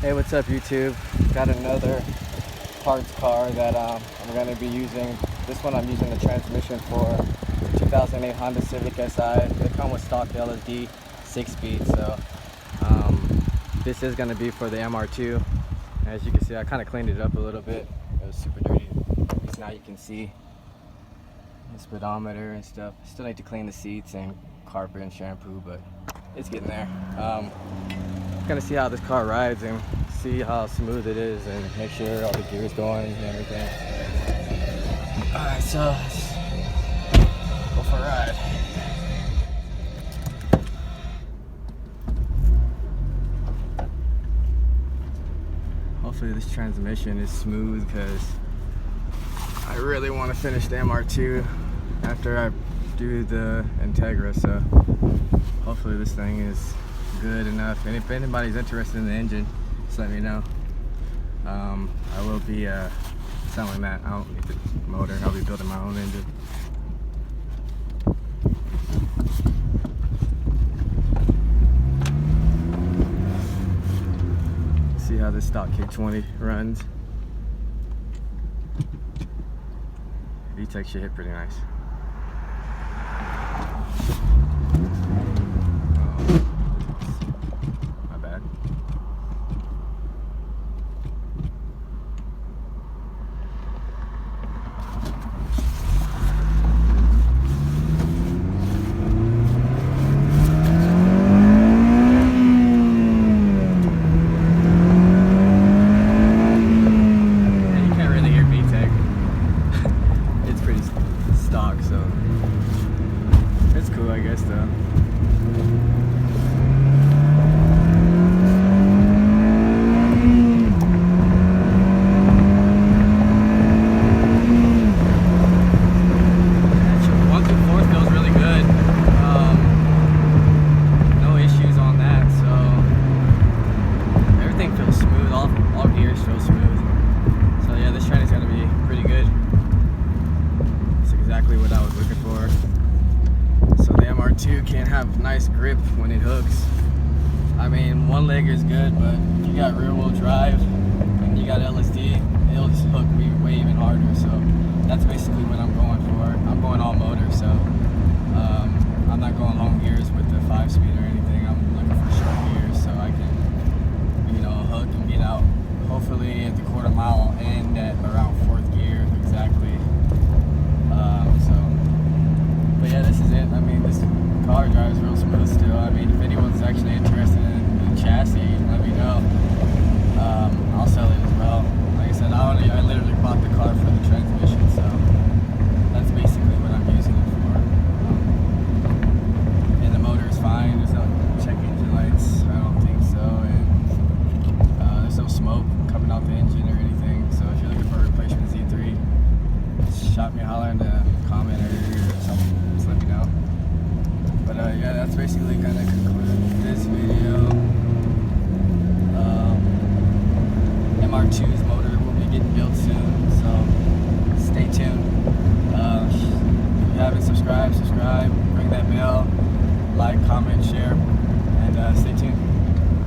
Hey, what's up YouTube? Got another parts car that I'm going to be using. This one I'm using the transmission for. It's a 2008 Honda Civic Si. They come with stock LSD 6-speed, so this is going to be for the MR2. As you can see, I kind of cleaned it up a little bit. It was super dirty. At least now you can see the speedometer and stuff. Still need to clean the seats and carpet and shampoo, but it's getting there. Gonna see how this car rides and see how smooth it is and make sure all the gears going and everything. Alright, so let's go for a ride. Hopefully this transmission is smooth because I really want to finish the MR2 after I do the Integra, so hopefully this thing is good enough. And if anybody's interested in the engine, just let me know. I will be selling that. I don't need the motor. I'll be building my own engine. See how this stock K-20 runs. VTEC should hit pretty nice. I guess though. Can't have nice grip when it hooks. I mean, one leg is good, but if you got rear wheel drive and you got LSD, it'll just hook me way even harder. So that's basically what I'm going for. I'm going all motor, so I'm not going long gears with the 5-speed or anything. I'm looking for short gears so I can, hook and get out. Hopefully at the quarter mile and at around 4th gear exactly. But yeah, this is it. I mean, this car drives real smooth still. I mean, if anyone's actually interested in the chassis, let me know. I'll sell it as well. Like I said, I literally bought the car for the transmission, so that's basically what I'm using it for. And the motor is fine. There's no check engine lights. I don't think so. And there's no smoke coming out the engine or anything. So if you're looking for a replacement Z3, just shot me a holler in the comment area or something. Just let me know. But yeah, that's basically gonna conclude this video. MR2's motor